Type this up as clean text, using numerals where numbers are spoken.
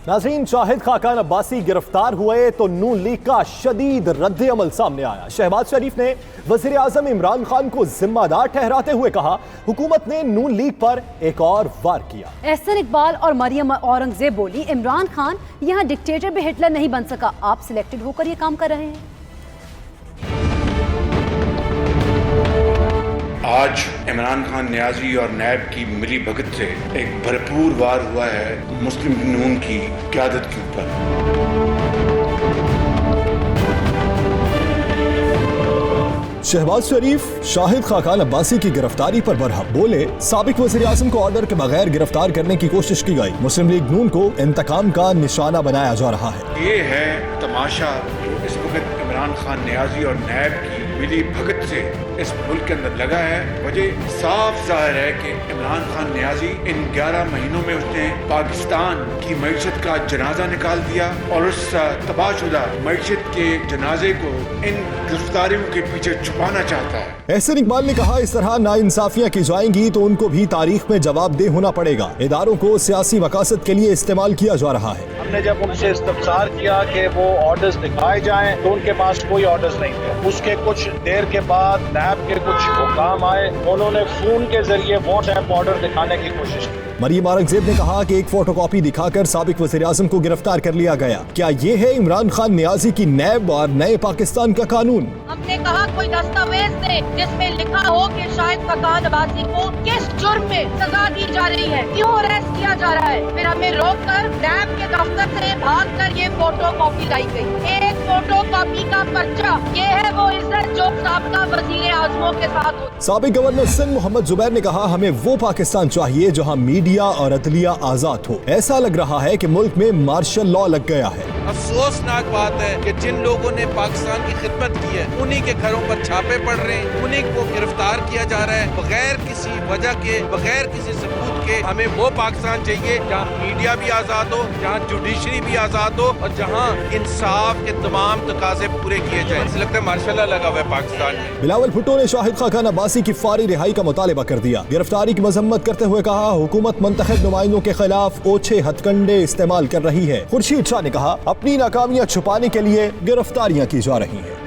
नाज़रीन, शाहिद खाकान अब्बासी गिरफ्तार हुए तो नून लीग का शदीद रद्द अमल सामने आया। शहबाज शरीफ ने वज़ीर आज़म इमरान खान को जिम्मेदार ठहराते हुए कहा, हुकूमत ने नून लीग पर एक और वार किया। एहसन इकबाल और मरियम औरंगजेब बोली, इमरान खान यहाँ डिक्टेटर भी हिटलर नहीं बन सका, आप सिलेक्टेड होकर ये काम कर रहे हैं। आज इमरान खान नियाजी और नैब की मिली भगत से एक भरपूर वार हुआ है मुस्लिम नून की क़यादत के ऊपर। शहबाज शरीफ शाहिद खाकान अब्बासी की गिरफ्तारी पर बरहम बोले, साबिक वज़ीर आज़म को ऑर्डर के बगैर गिरफ्तार करने की कोशिश की गई। मुस्लिम लीग नून को इंतकाम का निशाना बनाया जा रहा है। ये है तमाशा जो इस वक्त इमरान खान नियाजी और नैब की मिली भगत से इस मुल्क के अंदर लगा है। वजह साफ जाहिर है कि इमरान खान नियाजी इन 11 महीनों में उसने पाकिस्तान की मईशत का जनाजा निकाल दिया और उस तबाहशुदा मईशत के जनाजे को इन गिरफ्तारियों के पीछे छुपाना चाहता है। एहसन इकबाल ने कहा, इस तरह नाइंसाफियां की जाएंगी तो उनको भी तारीख में जवाबदेह होना पड़ेगा। इदारों को सियासी मकासद के लिए इस्तेमाल किया जा रहा है। हमने जब उनसे इस्तफसार किया कि वो ऑर्डर्स दिखाए जाएं तो उनके पास कोई ऑर्डर्स नहीं थे। उसके कुछ देर के बाद नैब के कुछ हुकाम आए, उन्होंने फोन के जरिए व्हाट्सएप ऑर्डर दिखाने की कोशिश की। मरियम औरंगजेब ने कहा कि एक फोटोकॉपी दिखाकर साबिक वज़ीर आज़म को गिरफ्तार कर लिया गया। क्या ये है इमरान खान नियाजी की नैब और नए पाकिस्तान का कानून? हमने कहा कोई दस्तावेज दे जिसमें लिखा हो कि शाहिद खाकान अब्बासी को किस जुर्म में सजा दी जा रही है, क्यों अरेस्ट किया जा रहा है। फिर हमें रोककर नैब के दफ्तर से भागकर ये फोटो कॉपी लाई गई। एक फोटो कॉपी का पर्चा, ये है वो इज्जत जो साबिका वज़ीर आज़मों के साथ हो। साबिक गवर्नर सिंध मोहम्मद जुबैर ने कहा, हमें वो पाकिस्तान चाहिए जहां मीडिया और अदलिया आजाद हो। ऐसा लग रहा है कि मुल्क में मार्शल लॉ लग गया है। अफसोसनाक बात है कि जिन लोगों ने पाकिस्तान की खिदमत की है उन्हीं के घरों पर छापे पड़ रहे हैं, उन्हीं को गिरफ्तार किया जा रहा है बगैर किसी वजह के, बगैर किसी सबूत के। हमें वो पाकिस्तान चाहिए जहाँ मीडिया भी आजाद हो, जहाँ जुडिशरी भी आजाद हो और जहाँ इंसाफ के तमाम तकाजे पूरे किए जाए। मुझे लगता है मार्शल लॉ लगा हुआ है पाकिस्तान में। बिलावल भुट्टो ने शाहिद खाकान अब्बासी की फौरी रिहाई का मुतालबा कर दिया। गिरफ्तारी की मजम्मत करते हुए कहा, हुकूमत मुंतखब नुमाइंदों के खिलाफ ओछे हथकंडे इस्तेमाल कर रही है। खुर्शीद शाह ने कहा, अपनी नाकामियां छुपाने के लिए गिरफ्तारियां की जा रही हैं।